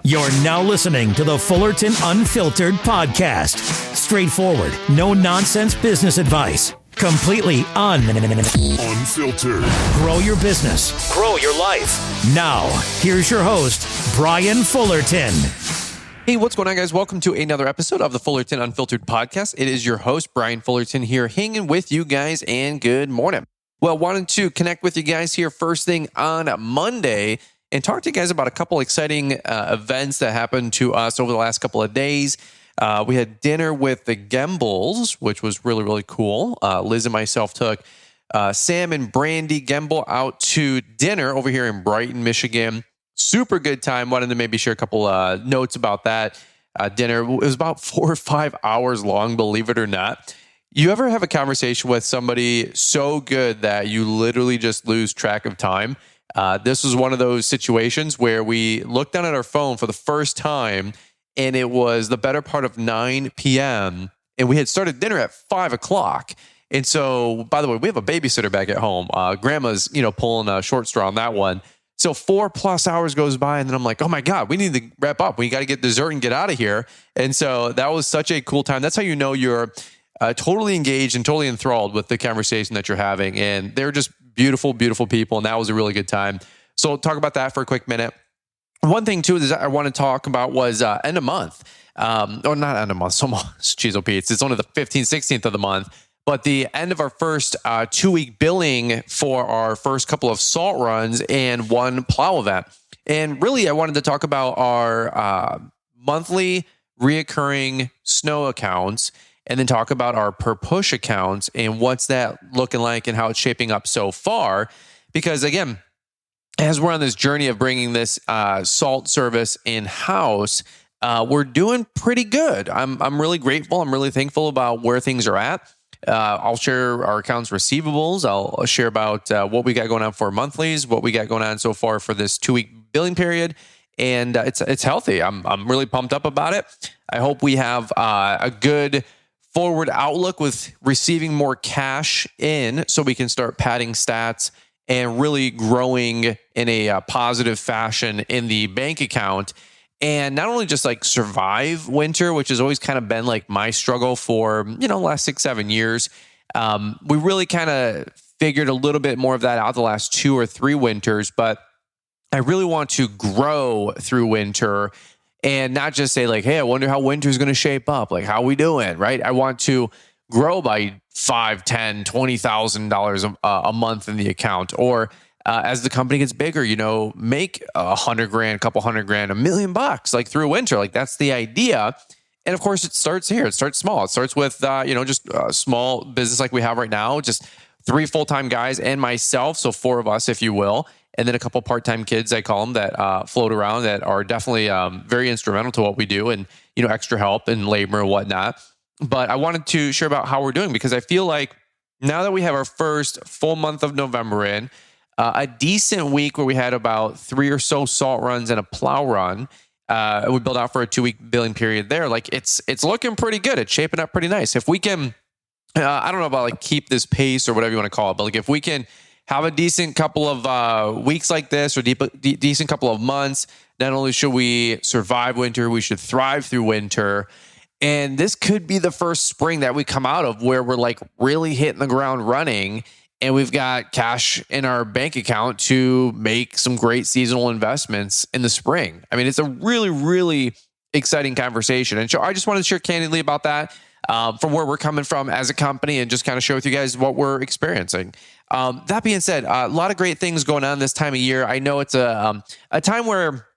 You're now listening to the Fullerton Unfiltered podcast. Straightforward, no nonsense business advice. Completely unfiltered. Grow your business. Grow your life. Now, here's your host, Brian Fullerton. Hey, what's going on, guys? Welcome to another episode of the Fullerton Unfiltered podcast. It is your host, Brian Fullerton, here hanging with you guys, and good morning. Well, wanted to connect with you guys here first thing on Monday and talk to you guys about a couple exciting events that happened to us over the last couple of days. We had dinner with the Gembles, which was really, really cool. Liz and myself took Sam and Brandy Gemble out to dinner over here in Brighton, Michigan. Super good time. Wanted to maybe share a couple notes about that dinner. It was about 4 or 5 hours long, believe it or not. You ever have a conversation with somebody so good that you literally just lose track of time? This was one of those situations where we looked down at our phone for the first time, and it was the better part of 9 p.m., and we had started dinner at 5 o'clock. And so, by the way, we have a babysitter back at home. Grandma's, pulling a short straw on that one. So 4+ hours goes by, and then I'm like, oh my God, we need to wrap up. We got to get dessert and get out of here. And so that was such a cool time. That's how you know you're totally engaged and totally enthralled with the conversation that you're having. And they're just beautiful, beautiful people. And that was a really good time. So talk about that for a quick minute. One thing too that I want to talk about was end of month. Or not end of month, so geez, Pete, it's only the 15th, 16th of the month. But the end of our first 2-week billing for our first couple of salt runs and one plow event. And really, I wanted to talk about our monthly reoccurring snow accounts, and then talk about our per push accounts and what's that looking like and how it's shaping up so far. Because again, as we're on this journey of bringing this salt service in-house, we're doing pretty good. I'm really grateful. I'm really thankful about where things are at. I'll share our accounts receivables. I'll share about what we got going on for monthlies, what we got going on so far for this 2-week billing period. And it's healthy. I'm really pumped up about it. I hope we have a good forward outlook with receiving more cash in so we can start padding stats and really growing in a positive fashion in the bank account. And not only just like survive winter, which has always kind of been like my struggle for, the last 6-7 years. We really kind of figured a little bit more of that out the last 2 or 3 winters, but I really want to grow through winter and not just say like, hey, I wonder how winter's going to shape up. Like, how we doing, right? I want to grow by $5, $10, $20,000 a month in the account, or as the company gets bigger, make $100,000, couple $100,000, $1 million, like through winter. Like that's the idea. And of course, it starts here. It starts small. It starts with just a small business like we have right now, just 3 full-time guys and myself, so 4 of us, if you will. And then a couple part-time kids, I call them, that float around that are definitely very instrumental to what we do, and extra help and labor and whatnot. But I wanted to share about how we're doing, because I feel like now that we have our first full month of November in, a decent week where we had about 3 or so salt runs and a plow run, we built out for a 2-week billing period there. Like it's looking pretty good. It's shaping up pretty nice. If we can, I don't know about like keep this pace or whatever you want to call it, but like if we can have a decent couple of weeks like this, or decent couple of months, not only should we survive winter, we should thrive through winter. And this could be the first spring that we come out of where we're like really hitting the ground running, and we've got cash in our bank account to make some great seasonal investments in the spring. I mean, it's a really, really exciting conversation. And so I just wanted to share candidly about that from where we're coming from as a company, and just kind of share with you guys what we're experiencing. That being said, a lot of great things going on this time of year. I know it's a time where,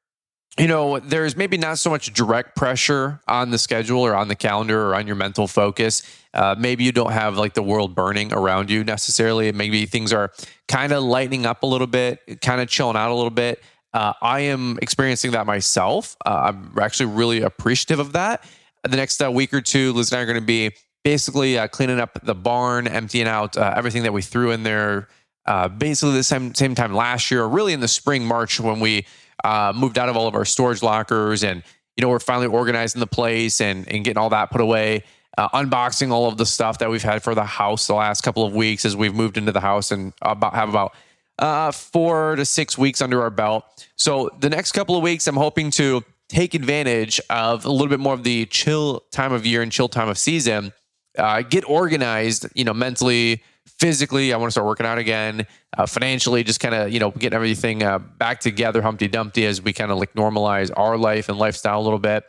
there's maybe not so much direct pressure on the schedule or on the calendar or on your mental focus. Maybe you don't have like the world burning around you necessarily. Maybe things are kind of lightening up a little bit, kind of chilling out a little bit. I am experiencing that myself. I'm actually really appreciative of that. The next week or two, Liz and I are going to be basically cleaning up the barn, emptying out everything that we threw in there basically the same time last year, or really in the spring, March, when we moved out of all of our storage lockers, and we're finally organizing the place and getting all that put away, unboxing all of the stuff that we've had for the house the last couple of weeks as we've moved into the house and have about 4 to 6 weeks under our belt. So the next couple of weeks, I'm hoping to take advantage of a little bit more of the chill time of year and chill time of season, get organized, mentally, physically. I want to start working out again, financially, just kind of, getting everything back together, Humpty Dumpty, as we kind of like normalize our life and lifestyle a little bit.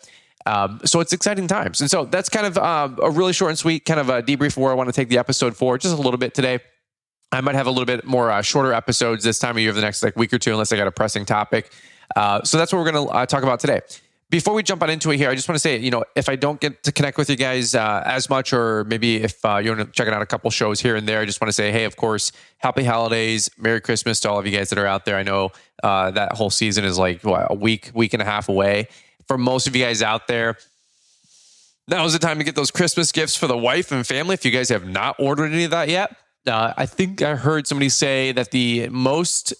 So it's exciting times. And so that's kind of a really short and sweet kind of a debrief where I want to take the episode for just a little bit today. I might have a little bit more shorter episodes this time of year for the next week or two, unless I got a pressing topic. So that's what we're going to talk about today. Before we jump on into it here, I just want to say, if I don't get to connect with you guys as much, or maybe if you're checking out a couple shows here and there, I just want to say, hey, of course, happy holidays, Merry Christmas to all of you guys that are out there. I know that whole season is like a week and a half away. For most of you guys out there, now is the time to get those Christmas gifts for the wife and family. If you guys have not ordered any of that yet, I think I heard somebody say that the most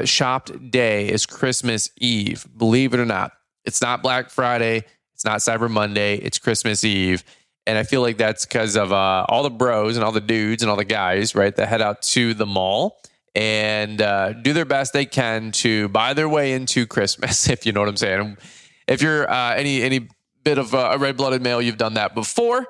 shopped day is Christmas Eve. Believe it or not. It's not Black Friday. It's not Cyber Monday. It's Christmas Eve. And I feel like that's because of all the bros and all the dudes and all the guys, right, that head out to the mall and do their best they can to buy their way into Christmas, if you know what I'm saying. If you're any bit of a red-blooded male, you've done that before.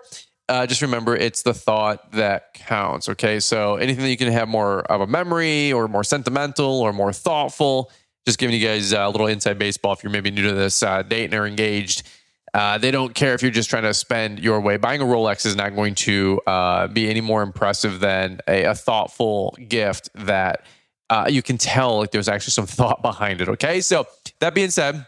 Just remember, it's the thought that counts, okay? So anything that you can have more of a memory or more sentimental or more thoughtful, just giving you guys a little inside baseball if you're maybe new to this, dating or engaged. They don't care if you're just trying to spend your way. Buying a Rolex is not going to be any more impressive than a thoughtful gift that you can tell like there's actually some thought behind it, okay? So that being said,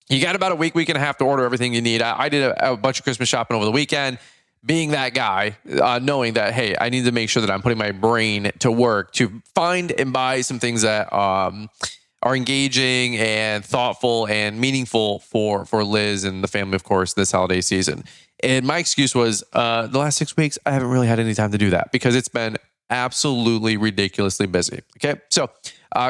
you got about a week and a half to order everything you need. I did a bunch of Christmas shopping over the weekend, being that guy, knowing that, hey, I need to make sure that I'm putting my brain to work to find and buy some things that are engaging and thoughtful and meaningful for Liz and the family, of course, this holiday season. And my excuse was the last 6 weeks, I haven't really had any time to do that because it's been absolutely ridiculously busy. Okay. So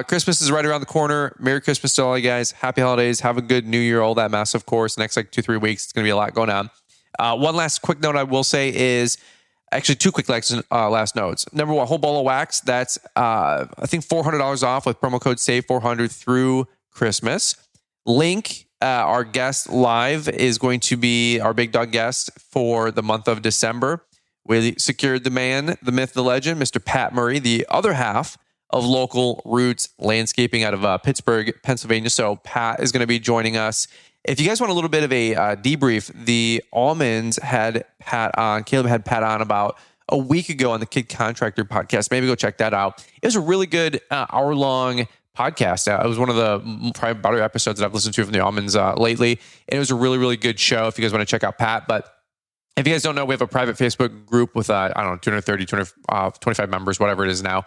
Christmas is right around the corner. Merry Christmas to all you guys. Happy holidays. Have a good New Year, all that mess, of course. Next 2-3 weeks, it's going to be a lot going on. One last quick note I will say is actually two quick last notes. Number one, whole ball of wax. That's, I think $400 off with promo code SAVE400 through Christmas. Link, our guest live, is going to be our big dog guest for the month of December. We secured the man, the myth, the legend, Mr. Pat Murray, the other half of Local Roots Landscaping out of Pittsburgh, Pennsylvania. So Pat is going to be joining us. If you guys want a little bit of a debrief, the Almonds had Pat on, Caleb had Pat on about a week ago on the Kid Contractor podcast. Maybe go check that out. It was a really good hour-long podcast. It was one of the probably better episodes that I've listened to from the Almonds lately. And it was a really, really good show if you guys want to check out Pat. But if you guys don't know, we have a private Facebook group with, 230, 225 members, whatever it is now.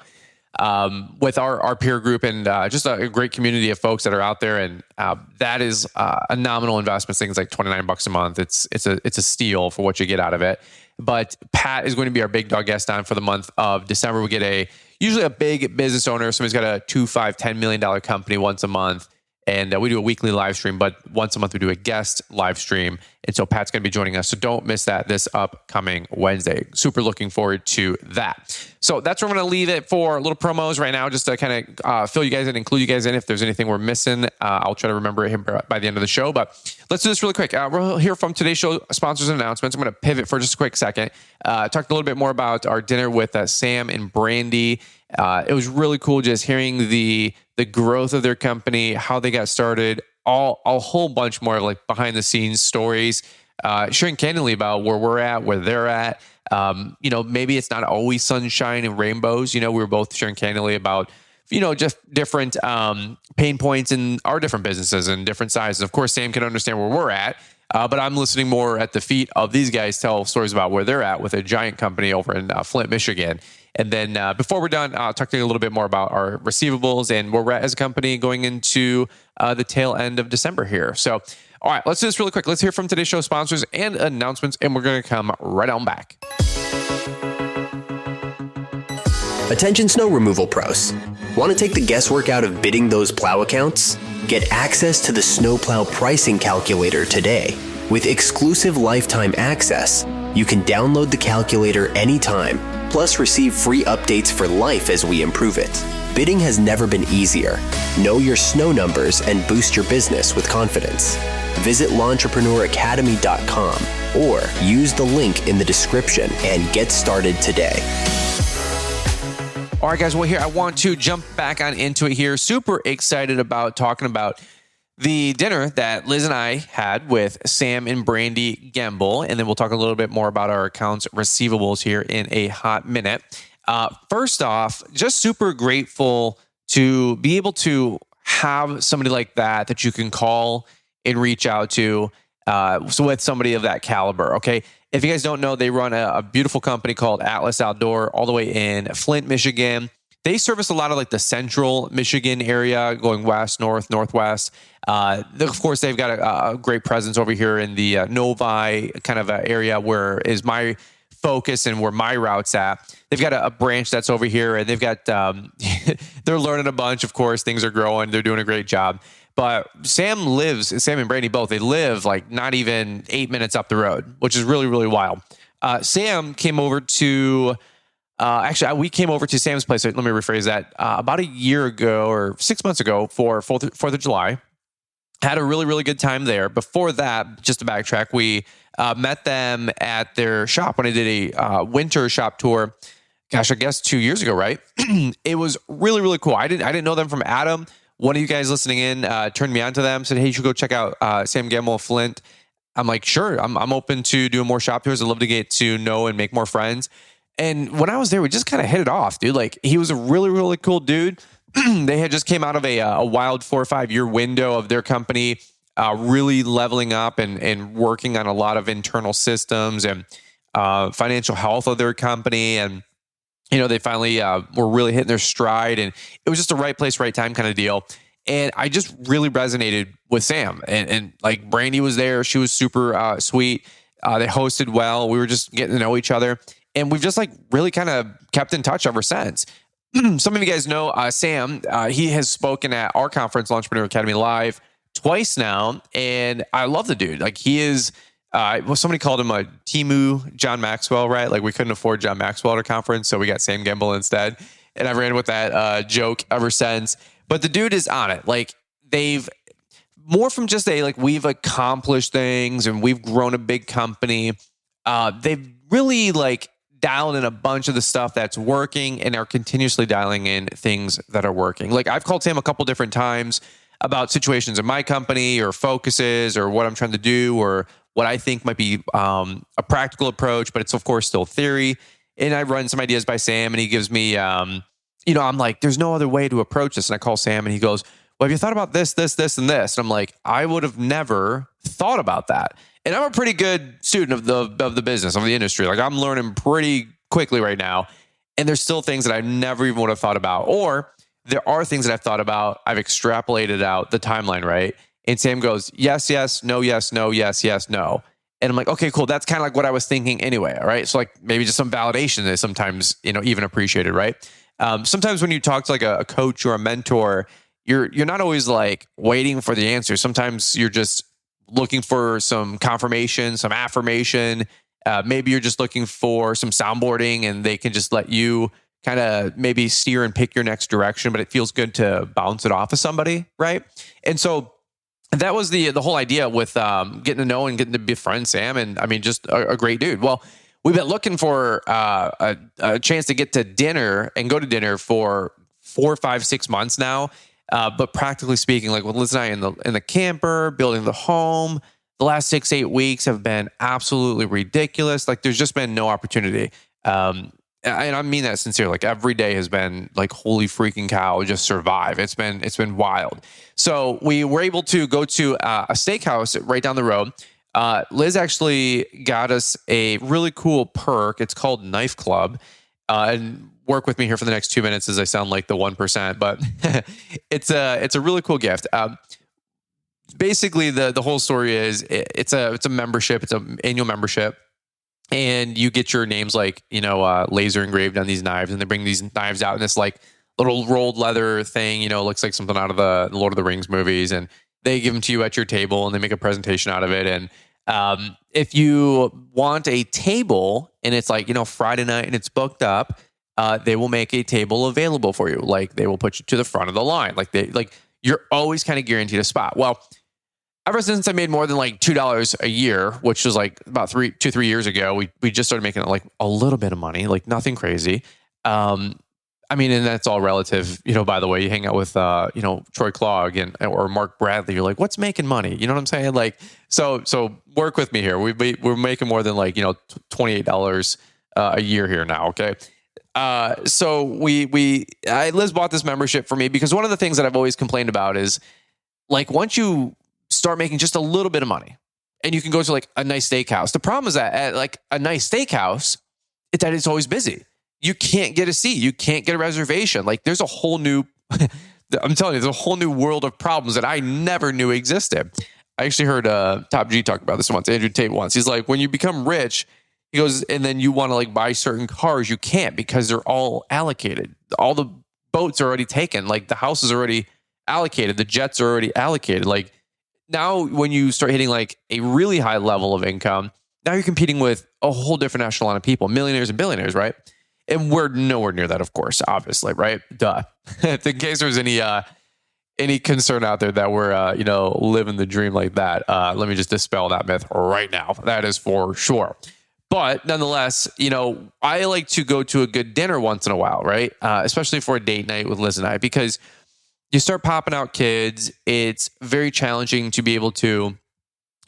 With our peer group and just a great community of folks that are out there, and that is a nominal investment. Things like $29 a month. It's a steal for what you get out of it. But Pat is going to be our big dog guest on for the month of December. We get usually a big business owner, somebody's got a $2, $5, $10 million company once a month. And we do a weekly live stream, but once a month we do a guest live stream. And so Pat's going to be joining us. So don't miss that this upcoming Wednesday. Super looking forward to that. So that's where I'm going to leave it for little promos right now, just to kind of fill you guys in, include you guys in. If there's anything we're missing, I'll try to remember it by the end of the show. But let's do this really quick. We'll hear from today's show sponsors and announcements. I'm going to pivot for just a quick second. Talk a little bit more about our dinner with Sam and Brandy. It was really cool just hearing the growth of their company, how they got started, a whole bunch more of like behind the scenes stories, sharing candidly about where we're at, where they're at. Maybe it's not always sunshine and rainbows. We were both sharing candidly about, just different pain points in our different businesses and different sizes. Of course, Sam can understand where we're at, but I'm listening more at the feet of these guys tell stories about where they're at with a giant company over in Flint, Michigan. And then before we're done, I'll talk to you a little bit more about our receivables and where we're at as a company going into the tail end of December here. So, all right, let's do this really quick. Let's hear from today's show sponsors and announcements, and we're going to come right on back. Attention snow removal pros. Want to take the guesswork out of bidding those plow accounts? Get access to the snowplow pricing calculator today. With exclusive lifetime access, you can download the calculator anytime, plus receive free updates for life as we improve it. Bidding has never been easier. Know your snow numbers and boost your business with confidence. Visit LawEntrepreneurAcademy.com or use the link in the description and get started today. All right, guys. Well, here I want to jump back on into it here. Super excited about talking about the dinner that Liz and I had with Sam and Brandy Gamble, and then we'll talk a little bit more about our accounts receivables here in a hot minute. First off, just super grateful to be able to have somebody like that you can call and reach out to. So with somebody of that caliber, okay. If you guys don't know, they run a beautiful company called Atlas Outdoor, all the way in Flint, Michigan. They service a lot of like the central Michigan area, going west, north, northwest. Of course, they've got a great presence over here in the Novi kind of area where is my focus and where my route's at. They've got a branch that's over here, and they've got, they're learning a bunch. Of course, things are growing. They're doing a great job. But Sam and Brandy both, they live like not even 8 minutes up the road, which is really, really wild. Sam came over to... we came over to Sam's place. Let me rephrase that. About a year ago or 6 months ago for 4th of July. Had a really, really good time there. Before that, just to backtrack, we met them at their shop when I did a winter shop tour. Gosh, I guess 2 years ago, right? It was really, really cool. I didn't know them from Adam. One of you guys listening in turned me on to them, said, hey, you should go check out Sam Gamble of Flint. I'm like, sure, I'm open to doing more shop tours. I'd love to get to know and make more friends. And when I was there, we just kind of hit it off, dude. Like, he was a really, really cool dude. They had just came out of a wild 4 or 5 year window of their company, really leveling up and working on a lot of internal systems and financial health of their company. And, you know, they finally were really hitting their stride, and it was just a right place, right time kind of deal. And I just really resonated with Sam, and like Brandy was there. She was super sweet. They hosted well. We were just getting to know each other. And we've just like really kind of kept in touch ever since. Some of you guys know Sam. He has spoken at our conference, Entrepreneur Academy Live, twice now. And I love the dude. Like, he is, somebody called him a Timu John Maxwell, right? Like, we couldn't afford John Maxwell at our conference, so we got Sam Gamble instead. And I ran with that joke ever since. But the dude is on it. Like, they've more from just we've accomplished things and we've grown a big company. They've really dialed in a bunch of the stuff that's working and are continuously dialing in things that are working. Like, I've called Sam a couple different times about situations in my company or focuses or what I'm trying to do or what I think might be a practical approach, but it's of course still theory. And I run some ideas by Sam, and he gives me, I'm like, there's no other way to approach this. And I call Sam, and he goes, well, have you thought about this, this, this, and this? And I'm like, I would have never thought about that. And I'm a pretty good student of the business, of the industry. Like, I'm learning pretty quickly right now. And there's still things that I never even would have thought about. Or there are things that I've thought about. I've extrapolated out the timeline, right? And Sam goes, yes, yes, no, yes, no, yes, yes, no. And I'm like, okay, cool. That's kind of like what I was thinking anyway. All right. So like maybe just some validation is sometimes, even appreciated, right? Sometimes when you talk to like a coach or a mentor, you're not always like waiting for the answer. Sometimes you're just looking for some confirmation, some affirmation. Maybe you're just looking for some soundboarding, and they can just let you kind of maybe steer and pick your next direction, but it feels good to bounce it off of somebody, right? And so that was the whole idea with getting to know and getting to befriend Sam. And I mean, just a great dude. Well, we've been looking for a chance to get to dinner and go to dinner for 4, 5, 6 months now. But practically speaking, like with Liz and I in the camper, building the home, the last 6, 8 weeks have been absolutely ridiculous. Like, there's just been no opportunity. And I mean that sincerely. Like, every day has been like, holy freaking cow, just survive. It's been wild. So we were able to go to a steakhouse right down the road. Liz actually got us a really cool perk. It's called Knife Club. And work with me here for the next 2 minutes as I sound like the 1%, but it's a really cool gift. Basically the whole story is it's a membership. It's an annual membership, and you get your names laser engraved on these knives, and they bring these knives out in this like little rolled leather thing, looks like something out of the Lord of the Rings movies, and they give them to you at your table and they make a presentation out of it. And if you want a table and it's like, Friday night and it's booked up, they will make a table available for you. Like they will put you to the front of the line. You're always kind of guaranteed a spot. Well, ever since I made more than like $2 a year, which was like about 3 years ago, we just started making like a little bit of money, like nothing crazy. I mean, and that's all relative, by the way. You hang out with, Troy Clogg or Mark Bradley, you're like, what's making money? You know what I'm saying? Like, so work with me here. We're making more than like, $28 a year here now. Okay. So Liz bought this membership for me because one of the things that I've always complained about is like, once you start making just a little bit of money and you can go to like a nice steakhouse, the problem is that at like a nice steakhouse, it's always busy. You can't get a seat. You can't get a reservation. Like there's a whole new, I'm telling you, there's a whole new world of problems that I never knew existed. I actually heard Top G talk about this once, Andrew Tate once. He's like, when you become rich, he goes, and then you want to like buy certain cars, you can't because they're all allocated. All the boats are already taken. Like the house is already allocated. The jets are already allocated. Like now when you start hitting like a really high level of income, now you're competing with a whole different echelon of people, millionaires and billionaires, right? And we're nowhere near that, of course, obviously, right? Duh. In case there's any concern out there that we're, living the dream like that, let me just dispel that myth right now. That is for sure. But nonetheless, I like to go to a good dinner once in a while, right? Especially for a date night with Liz and I, because you start popping out kids. It's very challenging to be able to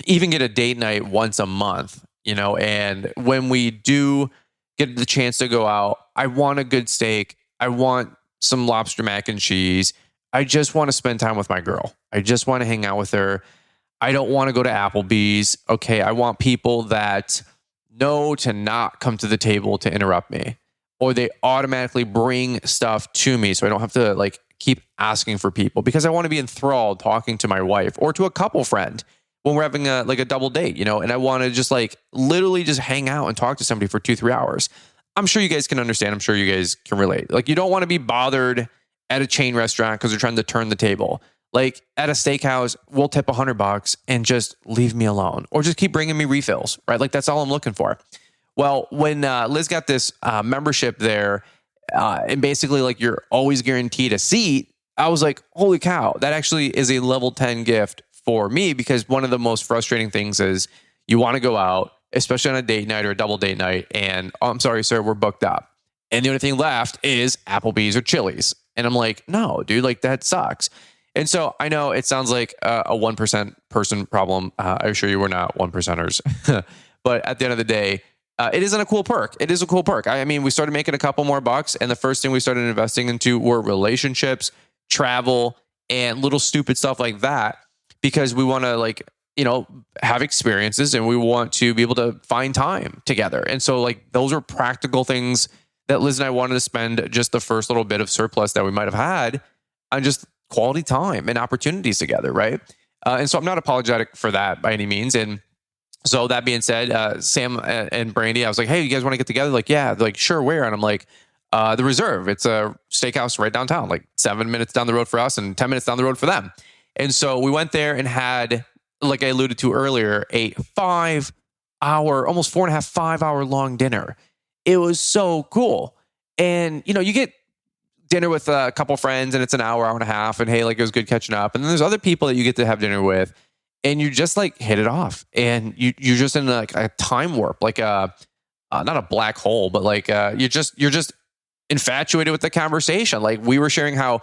even get a date night once a month, and when we do get the chance to go out, I want a good steak. I want some lobster mac and cheese. I just want to spend time with my girl. I just want to hang out with her. I don't want to go to Applebee's. Okay. I want people that know to not come to the table to interrupt me, or they automatically bring stuff to me so I don't have to like keep asking for people, because I want to be enthralled talking to my wife or to a couple friend when we're having a double date, and I want to just like literally just hang out and talk to somebody for 2-3 hours. I'm sure you guys can understand. I'm sure you guys can relate. Like you don't want to be bothered at a chain restaurant because they're trying to turn the table. Like at a steakhouse, we'll tip $100 and just leave me alone, or just keep bringing me refills, right? Like that's all I'm looking for. Well, when Liz got this membership there, and basically like you're always guaranteed a seat, I was like, holy cow, that actually is a level 10 gift for me, because one of the most frustrating things is you want to go out, especially on a date night or a double date night, and I'm sorry, sir, we're booked up. And the only thing left is Applebee's or Chili's. And I'm like, no, dude, like that sucks. And so I know it sounds like a 1% person problem. I assure you we're not 1%ers. But at the end of the day, it isn't a cool perk. It is a cool perk. I mean, we started making a couple more bucks, and the first thing we started investing into were relationships, travel, and little stupid stuff like that, because we want to have experiences and we want to be able to find time together. And so like those are practical things that Liz and I wanted to spend just the first little bit of surplus that we might have had on just quality time and opportunities together, right? And so I'm not apologetic for that by any means. And so that being said, Sam and Brandy, I was like, hey, you guys want to get together? Like, yeah. They're like, sure, where? And I'm like, the Reserve. It's a steakhouse right downtown, like 7 minutes down the road for us and 10 minutes down the road for them. And so we went there and had, like I alluded to earlier, a 5-hour, almost 4.5, 5-hour long dinner. It was so cool. And, you get dinner with a couple friends and it's an hour and a half, and hey, like it was good catching up. And then there's other people that you get to have dinner with, and you just like hit it off, and you're just in like a time warp, like not a black hole, but like you're just infatuated with the conversation. Like we were sharing how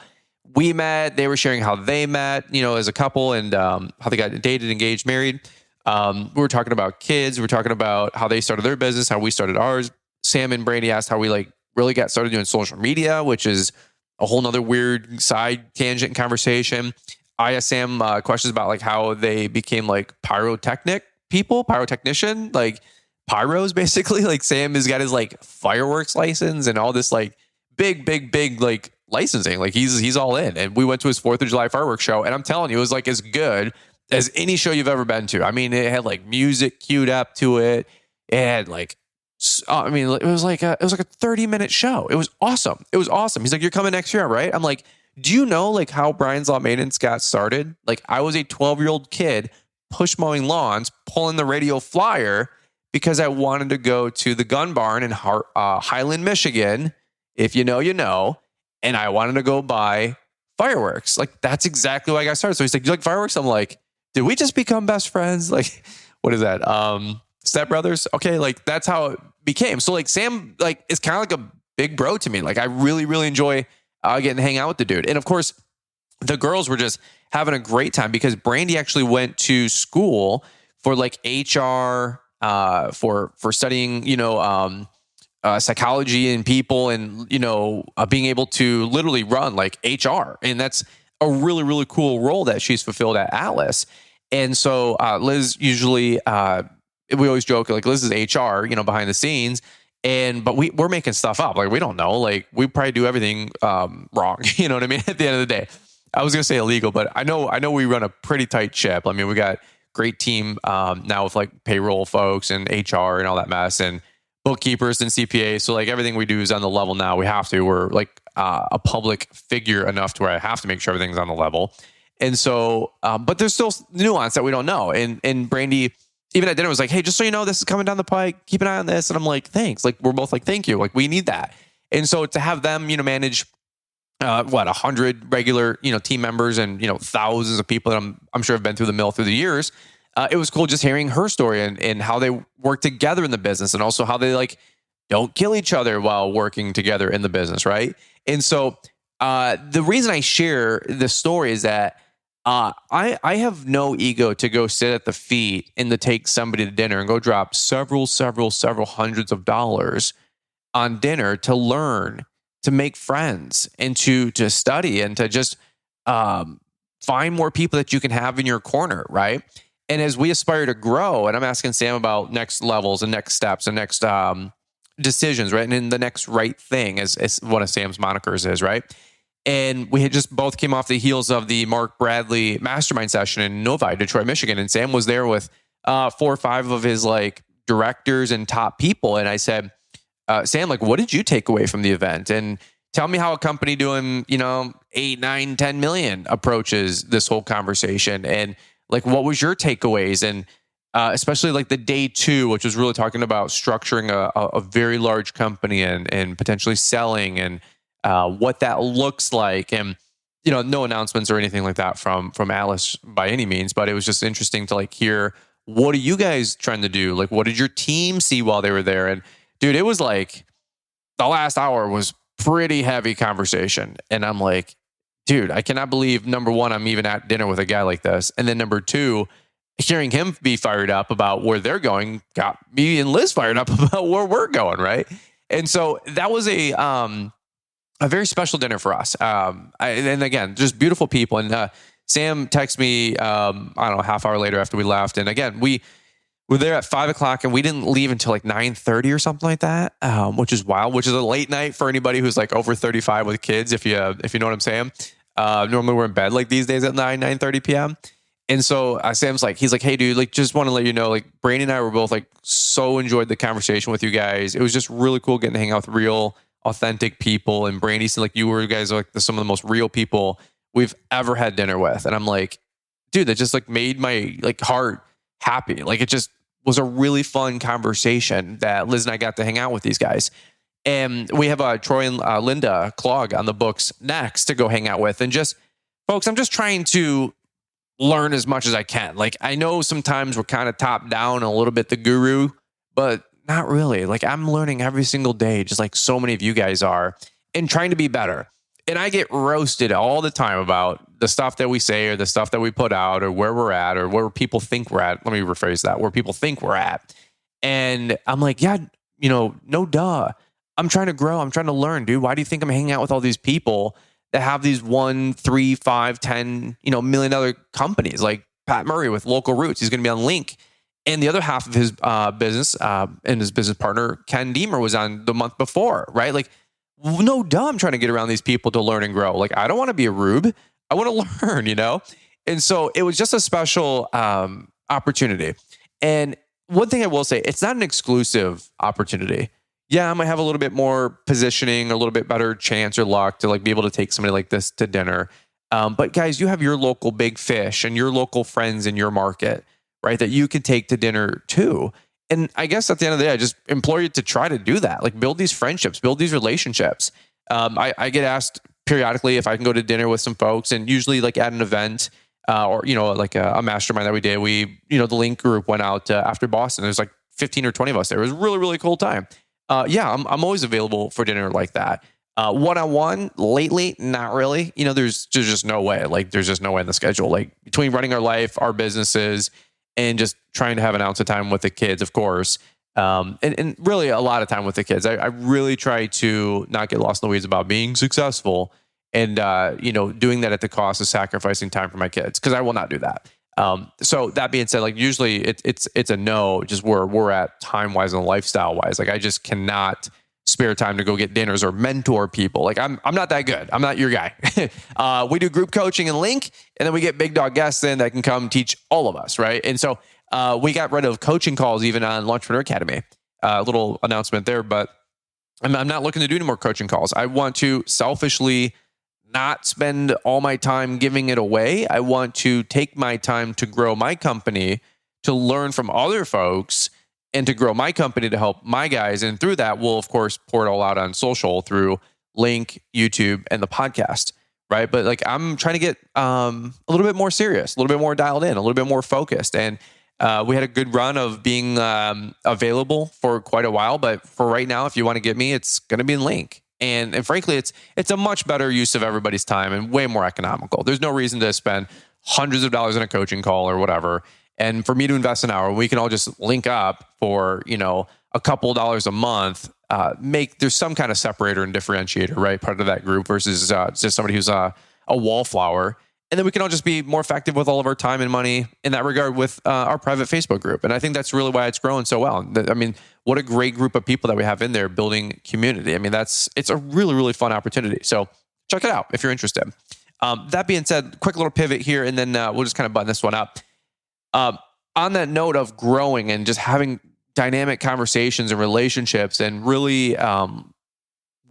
we met, they were sharing how they met, as a couple, and how they got dated, engaged, married. We were talking about kids. We were talking about how they started their business, how we started ours. Sam and Brandy asked how we like really got started doing social media, which is a whole nother weird side tangent conversation. I asked Sam questions about like how they became like pyrotechnician, like pyros basically. Like Sam has got his like fireworks license and all this like big like licensing. Like he's all in. And we went to his 4th of July fireworks show, and I'm telling you, it was like as good as any show you've ever been to. I mean, it had like music queued up to it. It had like, it was like a 30-minute show. It was awesome. He's like, you're coming next year, right? I'm like, do you know like how Brian's Lawn Maintenance got started? Like I was a 12-year-old kid push mowing lawns, pulling the radio flyer because I wanted to go to the gun barn in Highland, Michigan, If you know, you know. And I wanted to go buy fireworks. Like, that's exactly why I got started. So he's like, "Do you like fireworks?" I'm like, "Did we just become best friends?" Like, what is that? Step brothers? Okay, like that's how it became. So like Sam, like, is kind of like a big bro to me. Like, I really, really enjoy getting to hang out with the dude. And of course, the girls were just having a great time because Brandy actually went to school for like HR, for studying, psychology and people, and being able to literally run like HR, and that's a really, really cool role that she's fulfilled at Atlas. And so Liz usually, we always joke like Liz is HR, behind the scenes, but we're making stuff up. Like, we don't know, like we probably do everything wrong. You know what I mean? At the end of the day, I was gonna say illegal, but I know we run a pretty tight ship. I mean, we got great team now with like payroll folks and HR and all that mess, and bookkeepers and CPAs. So like everything we do is on the level now. We're like a public figure enough to where I have to make sure everything's on the level. And so, but there's still nuance that we don't know. And Brandy, even at dinner, was like, "Hey, just so you know, this is coming down the pike. Keep an eye on this." And I'm like, "Thanks." Like, we're both like, "Thank you." Like, we need that. And so to have them, manage 100 regular, team members and, thousands of people that I'm sure have been through the mill through the years. It was cool just hearing her story and how they work together in the business, and also how they like don't kill each other while working together in the business. Right. And so the reason I share this story is that I have no ego to go sit at the feet and to take somebody to dinner and go drop several hundreds of dollars on dinner to learn, to make friends, and to study, and to just find more people that you can have in your corner, right? And as we aspire to grow, and I'm asking Sam about next levels and next steps and next decisions, right? And in the next right thing, as one of Sam's monikers is, right? And we had just both came off the heels of the Mark Bradley mastermind session in Novi, Detroit, Michigan. And Sam was there with 4 or 5 of his like directors and top people. And I said, Sam, like, what did you take away from the event? And tell me how a company doing, 8, 9, 10 million approaches this whole conversation. And like, what was your takeaways? And especially like the day 2, which was really talking about structuring a very large company and potentially selling, and what that looks like. And, no announcements or anything like that from Alice by any means, but it was just interesting to like hear, what are you guys trying to do? Like, what did your team see while they were there? And dude, it was like the last hour was pretty heavy conversation. And I'm like, dude, I cannot believe, number one, I'm even at dinner with a guy like this. And then number 2, hearing him be fired up about where they're going got me and Liz fired up about where we're going, right? And so that was a very special dinner for us. And again, just beautiful people. And Sam texted me, I don't know, half hour later after we left. And again, we were there at 5:00 and we didn't leave until like 9:30 or something like that, which is wild, which is a late night for anybody who's like over 35 with kids, if you know what I'm saying. Normally we're in bed like these days at 9:30 p.m. And so Sam's like, he's like, "Hey dude, like, just want to let you know, like, Brandon and I were both like so enjoyed the conversation with you guys. It was just really cool getting to hang out with real, authentic people." And Brandy said, like, "You were guys like some of the most real people we've ever had dinner with." And I'm like, dude, that just like made my like heart happy. Like, it just was a really fun conversation that Liz and I got to hang out with these guys. And we have Troy and Linda Klog on the books next to go hang out with. And just, folks, I'm just trying to learn as much as I can. Like, I know sometimes we're kind of top down, a little bit the guru, but not really. Like, I'm learning every single day, just like so many of you guys are, and trying to be better. And I get roasted all the time about the stuff that we say, or the stuff that we put out, or where we're at, or where people think we're at. Let me rephrase that, where people think we're at. And I'm like, yeah, no duh. I'm trying to grow. I'm trying to learn, dude. Why do you think I'm hanging out with all these people that have these 1, 3, 5, 10, $1 million companies? Like Pat Murray with Local Roots, he's going to be on Link. And the other half of his business and his business partner, Ken Deemer, was on the month before, right? Like, no duh, I'm trying to get around these people to learn and grow. Like, I don't want to be a rube. I want to learn, And so it was just a special opportunity. And one thing I will say, it's not an exclusive opportunity. Yeah, I might have a little bit more positioning, a little bit better chance or luck to like be able to take somebody like this to dinner. But guys, you have your local big fish and your local friends in your market, right, that you can take to dinner too. And I guess at the end of the day, I just implore you to try to do that. Like build these friendships, build these relationships. I get asked periodically if I can go to dinner with some folks, and usually like at an event or, like a mastermind that we did, the Link group went out after Boston. There's like 15 or 20 of us there. It was a really, really cool time. I'm always available for dinner like that. One-on-one lately, not really. There's just no way. Like, there's just no way in the schedule. Like, between running our life, our businesses, and just trying to have an ounce of time with the kids, of course, and really a lot of time with the kids. I really try to not get lost in the weeds about being successful, and doing that at the cost of sacrificing time for my kids, because I will not do that. So that being said, like usually it's a no, just where we're at time wise and lifestyle wise. Like I just cannot spare time to go get dinners or mentor people. Like I'm not that good. I'm not your guy. We do group coaching and Link, and then we get big dog guests in that can come teach all of us. Right. And so, we got rid of coaching calls even on Launchpreneur Academy. Little announcement there, but I'm not looking to do any more coaching calls. I want to selfishly not spend all my time giving it away. I want to take my time to grow my company, to learn from other folks, and to grow my company to help my guys. And through that, we'll, of course, pour it all out on social through Link, YouTube, and the podcast, right? But like I'm trying to get a little bit more serious, a little bit more dialed in, a little bit more focused. And we had a good run of being available for quite a while. But for right now, if you want to get me, it's going to be in Link. And frankly, it's a much better use of everybody's time and way more economical. There's no reason to spend hundreds of dollars in a coaching call or whatever. And for me to invest an hour, we can all just link up for, a couple of dollars a month, there's some kind of separator and differentiator, right? Part of that group versus just somebody who's a wallflower. And then we can all just be more effective with all of our time and money in that regard with our private Facebook group. And I think that's really why it's growing so well. I mean, what a great group of people that we have in there building community. I mean, it's a really, really fun opportunity. So check it out if you're interested. That being said, quick little pivot here, and then we'll just kind of button this one up. On that note of growing and just having dynamic conversations and relationships and really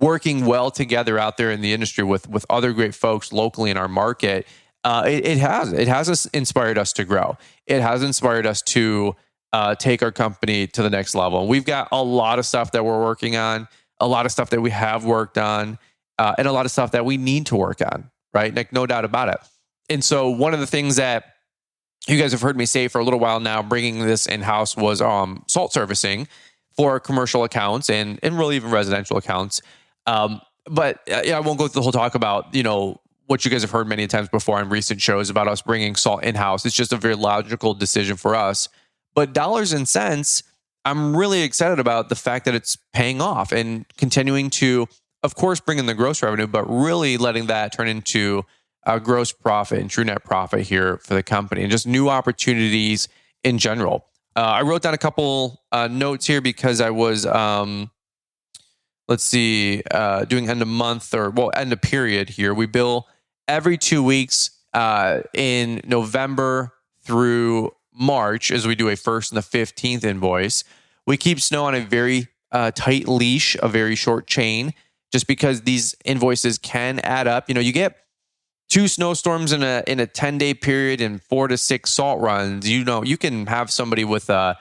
working well together out there in the industry with other great folks locally in our market, it has inspired us to grow. It has inspired us to take our company to the next level. We've got a lot of stuff that we're working on, a lot of stuff that we have worked on, and a lot of stuff that we need to work on, right? Like, no doubt about it. And so one of the things that you guys have heard me say for a little while now, bringing this in-house, was salt servicing for commercial accounts and really even residential accounts. But I won't go through the whole talk about, what you guys have heard many times before on recent shows about us bringing salt in-house. It's just a very logical decision for us. But dollars and cents, I'm really excited about the fact that it's paying off and continuing to, of course, bring in the gross revenue, but really letting that turn into a gross profit and true net profit here for the company, and just new opportunities in general. I wrote down a couple notes here because I was, doing end of month end of period here. We bill every 2 weeks in November through March, as we do a 1st and the 15th invoice. We keep snow on a very tight leash, a very short chain, just because these invoices can add up. You get 2 snowstorms in a 10-day period and 4 to 6 salt runs. You can have somebody with a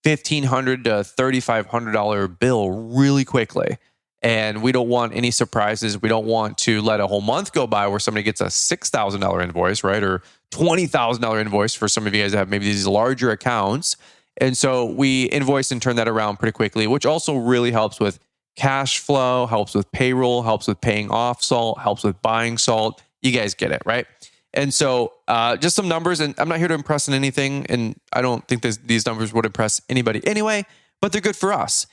$1,500 to $3,500 bill really quickly. And we don't want any surprises. We don't want to let a whole month go by where somebody gets a $6,000 invoice, right? Or $20,000 invoice for some of you guys that have maybe these larger accounts. And so we invoice and turn that around pretty quickly, which also really helps with cash flow, helps with payroll, helps with paying off salt, helps with buying salt. You guys get it, right? And so just some numbers, and I'm not here to impress on anything, and I don't think these numbers would impress anybody anyway, but they're good for us.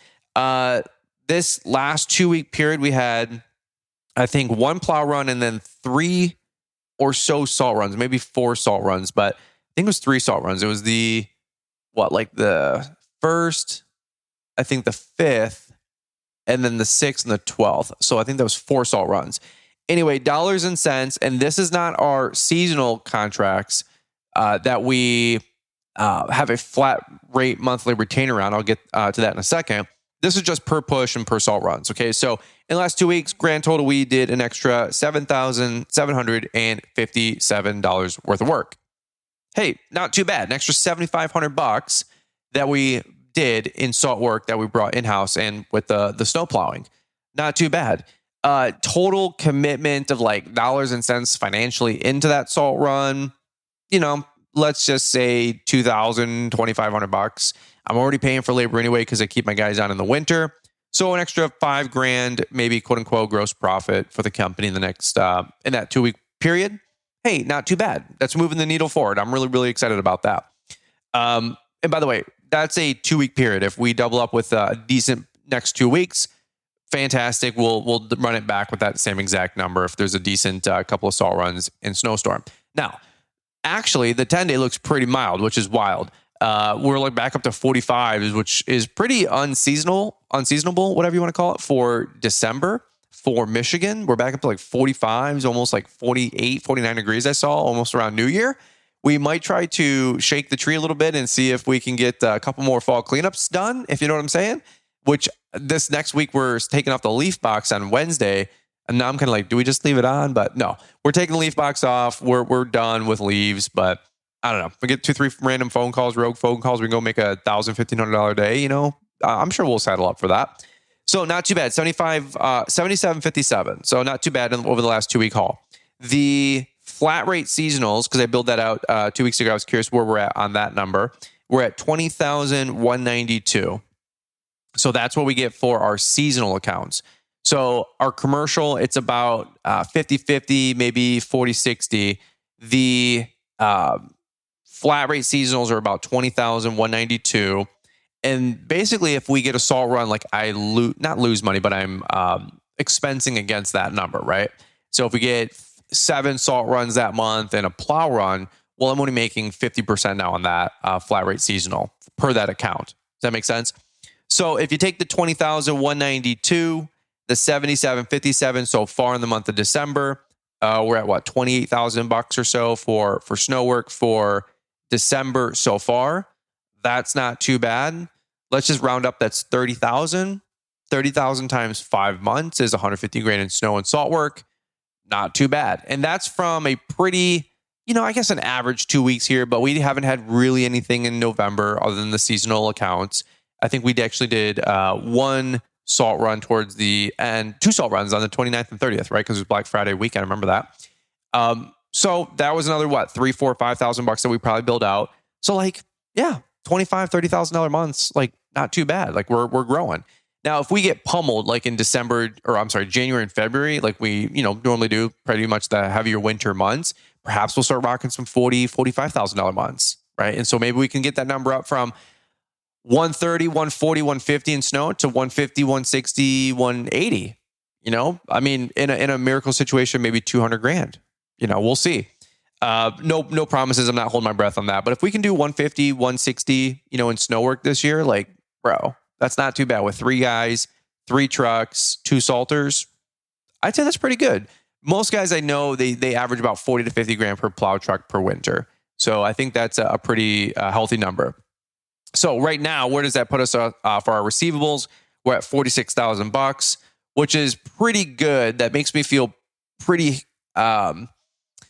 This last 2-week period, we had, I think, 1 plow run and then 3 or so salt runs, maybe 4 salt runs, but I think it was 3 salt runs. It was the 1st, I think the 5th, and then the 6th and the 12th. So I think that was 4 salt runs. Anyway, dollars and cents, and this is not our seasonal contracts that we have a flat rate monthly retainer on. I'll get to that in a second. This is just per push and per salt runs. Okay, so in the last 2 weeks, grand total, we did an extra $7,757 worth of work. Hey, not too bad. An extra $7,500 that we did in salt work that we brought in-house and with the snow plowing. Not too bad. Total commitment of like dollars and cents financially into that salt run, let's just say $2,000-$2,500. I'm already paying for labor anyway because I keep my guys on in the winter. So an extra $5,000, maybe quote unquote gross profit for the company in the next in that 2 week period. Hey, not too bad. That's moving the needle forward. I'm really, really excited about that. And by the way, that's a 2 week period. If we double up with a decent next 2 weeks, fantastic. We'll run it back with that same exact number if there's a decent couple of salt runs in snowstorm. Now, actually, the 10-day looks pretty mild, which is wild. We're like back up to 45, which is pretty unseasonable, whatever you want to call it, for December. For Michigan, we're back up to like 45s, almost like 48, 49 degrees I saw, almost around New Year. We might try to shake the tree a little bit and see if we can get a couple more fall cleanups done, if you know what I'm saying, which this next week we're taking off the leaf box on Wednesday. And now I'm kind of like, do we just leave it on? But no, we're taking the leaf box off. We're done with leaves, but I don't know. If we get 2-3 random phone calls, rogue phone calls, we can go make $1,000-$1,500 a day, I'm sure we'll settle up for that. So not too bad. 77.57. So not too bad over the last 2 week haul. The flat rate seasonals, because I built that out 2 weeks ago. I was curious where we're at on that number. We're at 20,192. So that's what we get for our seasonal accounts. So our commercial, it's about 50-50, maybe 40-60. The flat rate seasonals are about 20,192. And basically, if we get a salt run, like I not lose money, but I'm expensing against that number, right? So if we get 7 salt runs that month and a plow run, well, I'm only making 50% now on that flat rate seasonal per that account. Does that make sense? So if you take the 20,192, the 77.57 so far in the month of December, we're at what, $28,000 or so for snow work for December so far. That's not too bad. Let's just round up. That's 30,000. 30,000 times 5 months is 150 grand in snow and salt work. Not too bad. And that's from a pretty, I guess an average 2 weeks here, but we haven't had really anything in November other than the seasonal accounts. I think we actually did 1 salt run towards the end, 2 salt runs on the 29th and 30th, right? Because it was Black Friday weekend. I remember that. So that was another, what, $3,000, $4,000, $5,000 that we probably build out. So like, yeah, $25,000, $30,000 months, like not too bad. Like we're growing. Now, if we get pummeled like in January and February, like we, normally do pretty much the heavier winter months, perhaps we'll start rocking some $40,000, $45,000 months, right? And so maybe we can get that number up from 130, 140, 150 in snow to 150, 160, 180. I mean, in a miracle situation, maybe 200 grand. We'll see. No promises. I'm not holding my breath on that. But if we can do 150, 160, in snow work this year, like, bro, that's not too bad with 3 guys, 3 trucks, 2 salters. I'd say that's pretty good. Most guys I know, they average about 40 to 50 grand per plow truck per winter. So I think that's a pretty healthy number. So right now, where does that put us for our receivables? We're at $46,000, which is pretty good. That makes me feel pretty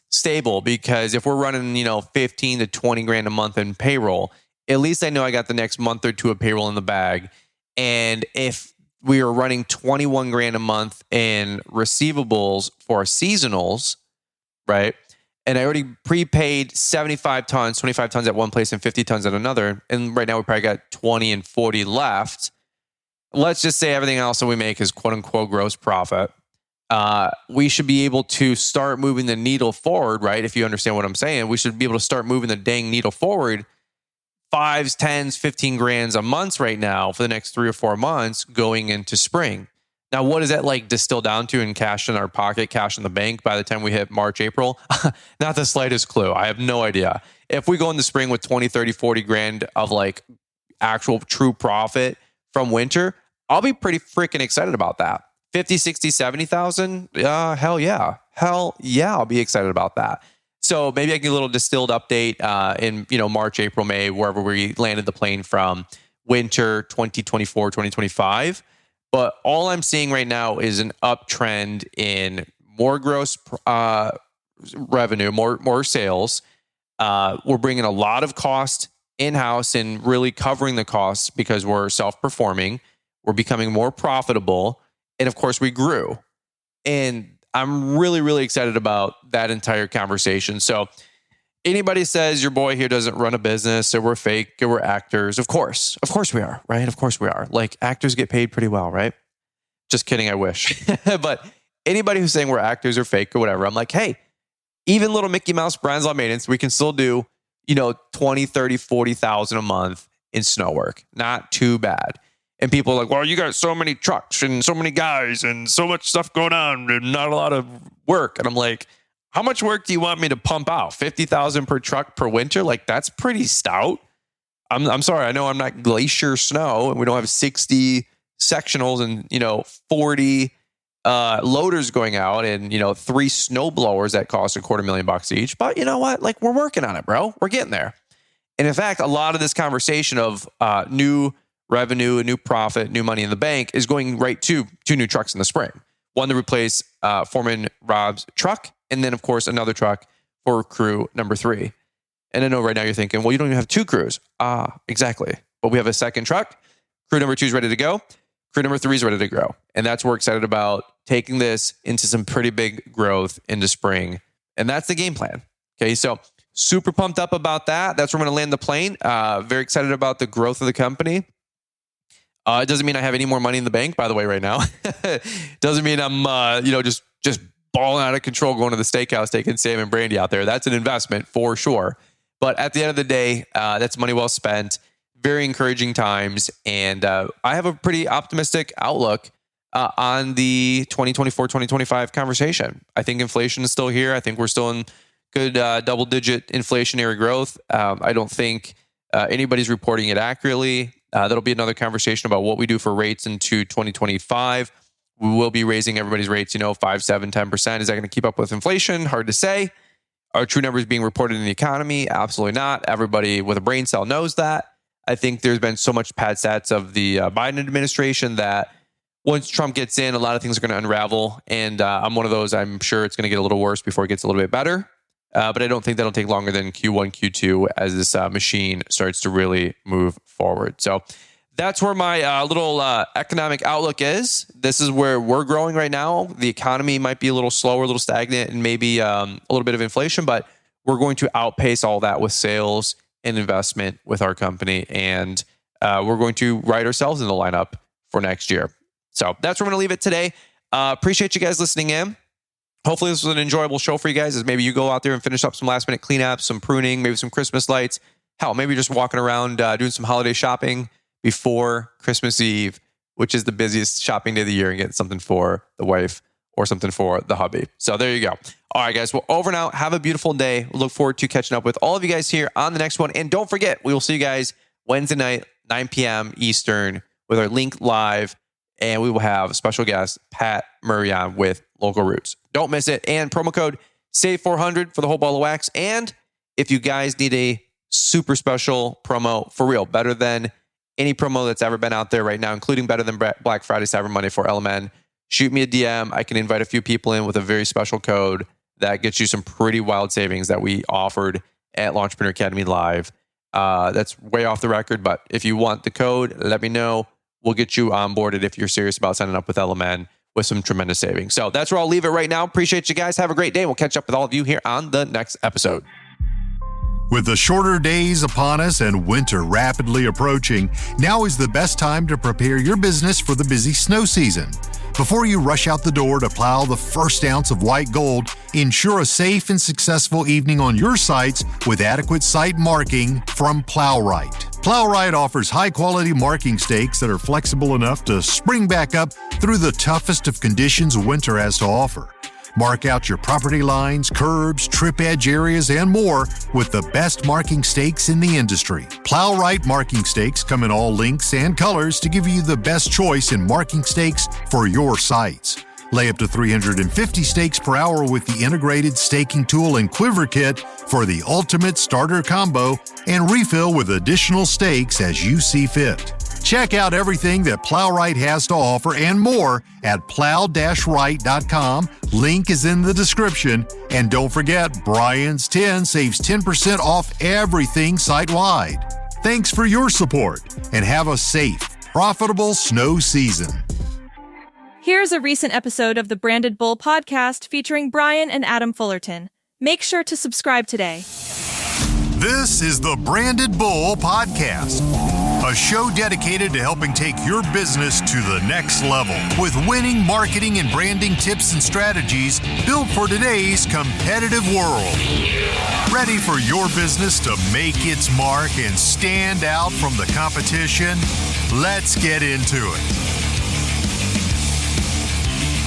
stable, because if we're running, 15 to 20 grand a month in payroll, at least I know I got the next month or 2 of payroll in the bag. And if we are running 21 grand a month in receivables for our seasonals, right? And I already prepaid 75 tons, 25 tons at one place and 50 tons at another. And right now we probably got 20 and 40 left. Let's just say everything else that we make is quote unquote gross profit. We should be able to start moving the needle forward, right? If you understand what I'm saying, we should be able to start moving the dang needle forward 5s, 10s, 15 grands a month right now for the next 3 or 4 months going into spring. Now, what does that like distill down to in cash in our pocket, cash in the bank by the time we hit March, April? Not the slightest clue. I have no idea. If we go in the spring with 20, 30, 40 grand of like actual true profit from winter, I'll be pretty freaking excited about that. 50, 60, 70,000. Hell yeah. I'll be excited about that. So maybe I can get a little distilled update in, March, April, May, wherever we landed the plane from winter 2024, 2025. But all I'm seeing right now is an uptrend in more gross revenue, more sales. We're bringing a lot of cost in-house and really covering the costs because we're self-performing, we're becoming more profitable, and of course we grew. And I'm really, really excited about that entire conversation. So anybody says your boy here doesn't run a business or we're fake or we're actors, of course we are, right? Of course we are. Like, actors get paid pretty well, right? Just kidding, I wish. But anybody who's saying we're actors or fake or whatever, I'm like, hey, even little Mickey Mouse Brian's Lawn Maintenance, we can still do, 20, 30, 40,000 a month in snow work. Not too bad. And people are like, well, you got so many trucks and so many guys and so much stuff going on and not a lot of work. And I'm like, how much work do you want me to pump out? 50,000 per truck per winter? Like, that's pretty stout. I'm sorry. I know I'm not Glacier Snow and we don't have 60 sectionals and, 40 loaders going out and, 3 snow blowers that cost $250,000 each. But you know what? Like, we're working on it, bro. We're getting there. And in fact, a lot of this conversation of new revenue, a new profit, new money in the bank is going right to 2 new trucks in the spring. One to replace Foreman Rob's truck, and then, of course, another truck for crew number 3. And I know right now you're thinking, well, you don't even have 2 crews. Exactly. But we have a second truck. Crew number 2 is ready to go. Crew number 3 is ready to grow. And that's what we're excited about, taking this into some pretty big growth into spring. And that's the game plan. Okay, so super pumped up about that. That's where I'm going to land the plane. Very excited about the growth of the company. It doesn't mean I have any more money in the bank, by the way, right now. Doesn't mean I'm, just balling out of control, going to the steakhouse, taking Sam and Brandy out there. That's an investment for sure. But at the end of the day, that's money well spent. Very encouraging times. And I have a pretty optimistic outlook on the 2024-2025 conversation. I think inflation is still here. I think we're still in good double-digit inflationary growth. I don't think anybody's reporting it accurately. That'll be another conversation about what we do for rates into 2025. We will be raising everybody's rates, 5, 7, 10%. Is that going to keep up with inflation? Hard to say. Are true numbers being reported in the economy? Absolutely not. Everybody with a brain cell knows that. I think there's been so much bad stats of the Biden administration that once Trump gets in, a lot of things are going to unravel. And I'm one of those. I'm sure it's going to get a little worse before it gets a little bit better. But I don't think that'll take longer than Q1, Q2 as this machine starts to really move forward. So that's where my little economic outlook is. This is where we're growing right now. The economy might be a little slower, a little stagnant, and maybe a little bit of inflation, but we're going to outpace all that with sales and investment with our company. And we're going to write ourselves in the lineup for next year. So that's where I'm going to leave it today. Appreciate you guys listening in. Hopefully this was an enjoyable show for you guys as maybe you go out there and finish up some last minute cleanups, some pruning, maybe some Christmas lights. Hell, maybe just walking around doing some holiday shopping before Christmas Eve, which is the busiest shopping day of the year, and getting something for the wife or something for the hubby. So there you go. All right, guys. Well, over now. Have a beautiful day. Look forward to catching up with all of you guys here on the next one. And don't forget, we will see you guys Wednesday night, 9 p.m. Eastern with our link live. And we will have special guest Pat Murray on with Local Roots. Don't miss it. And promo code SAVE400 for the whole ball of wax. And if you guys need a super special promo for real, better than any promo that's ever been out there right now, including better than Black Friday, Cyber Monday for LMN, shoot me a DM. I can invite a few people in with a very special code that gets you some pretty wild savings that we offered at Launchpreneur Academy Live. That's way off the record, but if you want the code, let me know. We'll get you onboarded if you're serious about signing up with LMN with some tremendous savings. So that's where I'll leave it right now. Appreciate you guys. Have a great day. We'll catch up with all of you here on the next episode. With the shorter days upon us and winter rapidly approaching, now is the best time to prepare your business for the busy snow season. Before you rush out the door to plow the first ounce of white gold, ensure a safe and successful evening on your sites with adequate site marking from Plowright. Plowright offers high-quality marking stakes that are flexible enough to spring back up through the toughest of conditions winter has to offer. Mark out your property lines, curbs, trip edge areas, and more with the best marking stakes in the industry. Plowright marking stakes come in all lengths and colors to give you the best choice in marking stakes for your sites. Lay up to 350 stakes per hour with the integrated staking tool and quiver kit for the ultimate starter combo, and refill with additional stakes as you see fit. Check out everything that Plowright has to offer and more at plow-right.com. Link is in the description. And don't forget, Brian's 10 saves 10% off everything site-wide. Thanks for your support, and have a safe, profitable snow season. Here's a recent episode of the Branded Bull podcast featuring Brian and Adam Fullerton. Make sure to subscribe today. This is the Branded Bull Podcast, a show dedicated to helping take your business to the next level with winning marketing and branding tips and strategies built for today's competitive world. Ready for your business to make its mark and stand out from the competition? Let's get into it.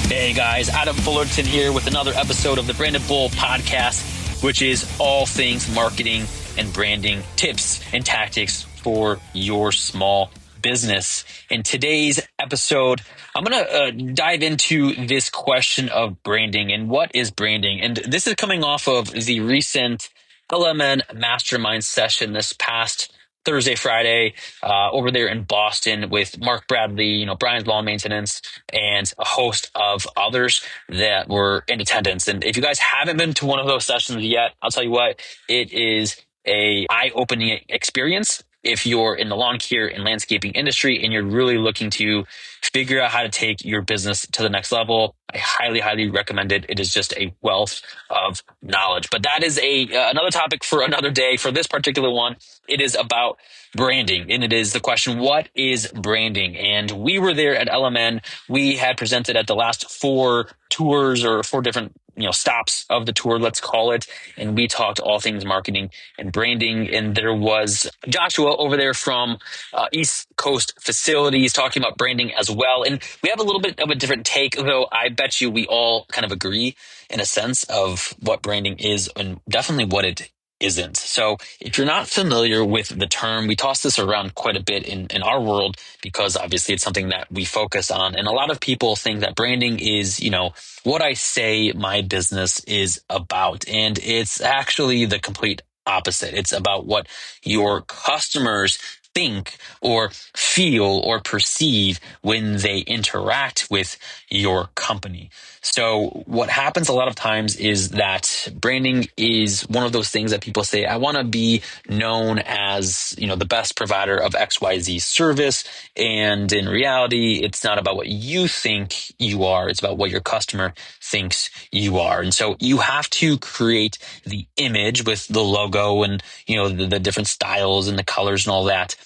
Hey guys, Adam Fullerton here with another episode of the Branded Bull Podcast, which is all things marketing and branding tips and tactics for your small business. In today's episode, I'm going to dive into this question of branding and what is branding. And this is coming off of the recent LMN Mastermind session this past Thursday, Friday, over there in Boston with Mark Bradley, Brian's Lawn Maintenance, and a host of others that were in attendance. And if you guys haven't been to one of those sessions yet, I'll tell you what, it is a eye-opening experience. If you're in the lawn care and landscaping industry and you're really looking to figure out how to take your business to the next level, I highly, highly recommend it. It is just a wealth of knowledge. But that is another topic for another day. For this particular one, it is about branding. And it is the question, what is branding? And we were there at LMN. We had presented at the last 4 tours or 4 different stops of the tour, let's call it. And we talked all things marketing and branding. And there was Joshua over there from East Coast Facilities talking about branding as well. And we have a little bit of a different take, though I bet you we all kind of agree in a sense of what branding is and definitely what it isn't. So if you're not familiar with the term, we toss this around quite a bit in our world because obviously it's something that we focus on. And a lot of people think that branding is, what I say my business is about. And it's actually the complete opposite. It's about what your customers think or feel or perceive when they interact with your company. So what happens a lot of times is that branding is one of those things that people say, I want to be known as, the best provider of XYZ service. And in reality, it's not about what you think you are. It's about what your customer thinks you are. And so you have to create the image with the logo and, the different styles and the colors and all that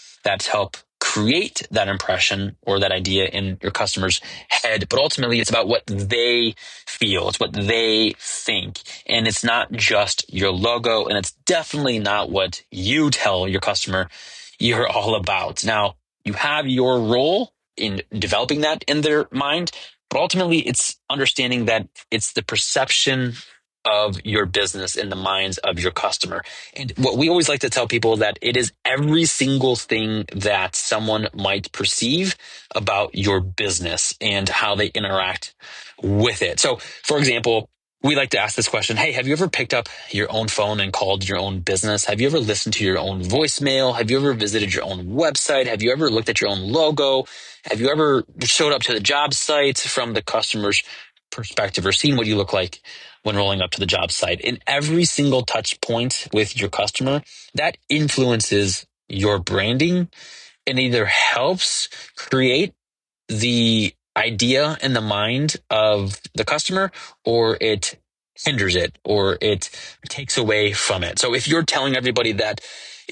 help create that impression or that idea in your customer's head. But ultimately, it's about what they feel. It's what they think. And it's not just your logo. And it's definitely not what you tell your customer you're all about. Now, you have your role in developing that in their mind, but ultimately, it's understanding that it's the perception of your business in the minds of your customer. And what we always like to tell people that it is every single thing that someone might perceive about your business and how they interact with it. So, for example, we like to ask this question, hey, have you ever picked up your own phone and called your own business? Have you ever listened to your own voicemail? Have you ever visited your own website? Have you ever looked at your own logo? Have you ever showed up to the job site from the customer's perspective or seen what you look like when rolling up to the job site? In every single touch point with your customer, that influences your branding and either helps create the idea in the mind of the customer or it hinders it or it takes away from it. So if you're telling everybody that,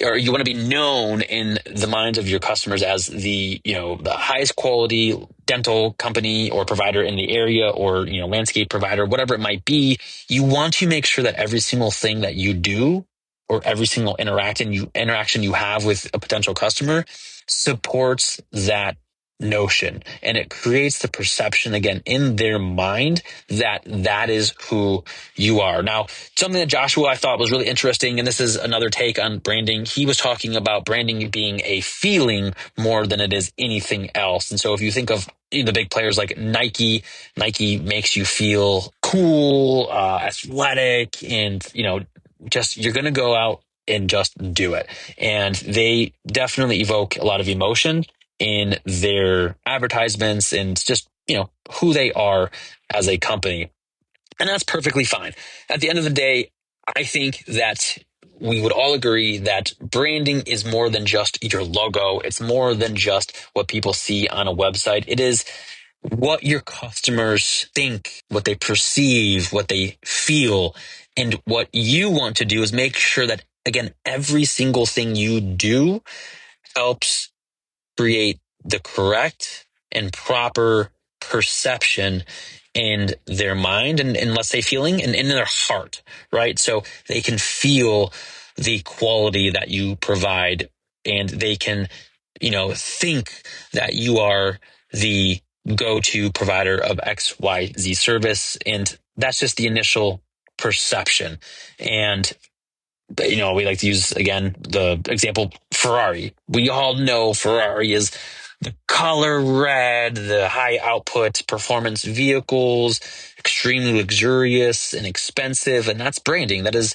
or you want to be known in the minds of your customers as the highest quality dental company or provider in the area or, landscape provider, whatever it might be, you want to make sure that every single thing that you do or every single interaction you have with a potential customer supports that notion. And it creates the perception again in their mind that is who you are. Now, something that Joshua I thought was really interesting, and this is another take on branding. He was talking about branding being a feeling more than it is anything else. And so if you think of the big players like Nike makes you feel cool, athletic, and just you're going to go out and just do it. And they definitely evoke a lot of emotion in their advertisements and just, who they are as a company. And that's perfectly fine. At the end of the day, I think that we would all agree that branding is more than just your logo. It's more than just what people see on a website. It is what your customers think, what they perceive, what they feel. And what you want to do is make sure that, again, every single thing you do helps create the correct and proper perception in their mind and let's say feeling and in their heart, right? So they can feel the quality that you provide and they can, think that you are the go-to provider of XYZ service. And that's just the initial perception. And we like to use, again, the example Ferrari. We all know Ferrari is the color red, the high output performance vehicles, extremely luxurious and expensive. And that's branding. That is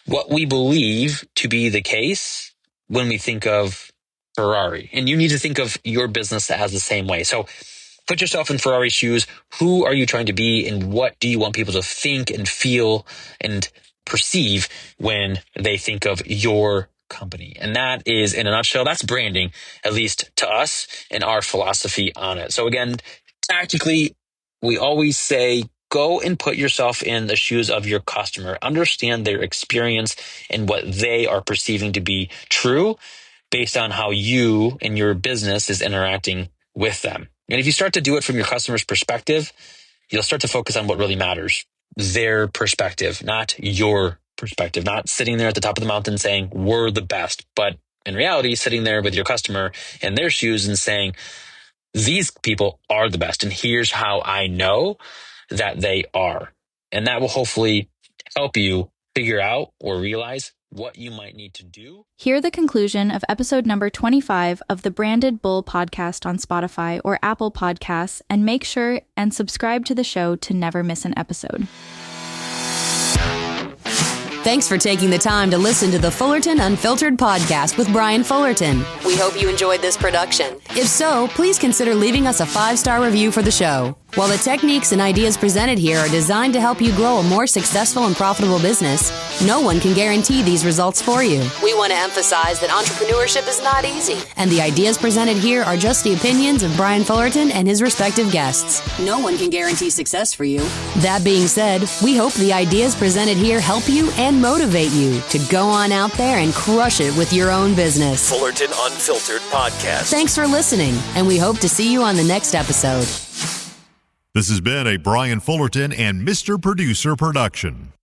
what we believe to be the case when we think of Ferrari. And you need to think of your business as the same way. So put yourself in Ferrari's shoes. Who are you trying to be and what do you want people to think and feel and perceive when they think of your company? And that is, in a nutshell, that's branding, at least to us and our philosophy on it. So again, tactically, we always say, go and put yourself in the shoes of your customer, understand their experience and what they are perceiving to be true based on how you and your business is interacting with them. And if you start to do it from your customer's perspective, you'll start to focus on what really matters. Their perspective, not your perspective, not sitting there at the top of the mountain saying, we're the best. But in reality, sitting there with your customer in their shoes and saying, these people are the best. And here's how I know that they are. And that will hopefully help you figure out or realize what you might need to do. Hear the conclusion of episode number 25 of the Branded Bull podcast on Spotify or Apple Podcasts, and make sure and subscribe to the show to never miss an episode. Thanks for taking the time to listen to the Fullerton Unfiltered podcast with Brian Fullerton. We hope you enjoyed this production. If so, please consider leaving us a 5-star review for the show. While the techniques and ideas presented here are designed to help you grow a more successful and profitable business, no one can guarantee these results for you. We want to emphasize that entrepreneurship is not easy, and the ideas presented here are just the opinions of Brian Fullerton and his respective guests. No one can guarantee success for you. That being said, we hope the ideas presented here help you and motivate you to go on out there and crush it with your own business. Fullerton Unfiltered Podcast. Thanks for listening, and we hope to see you on the next episode. This has been a Brian Fullerton and Mr. Producer production.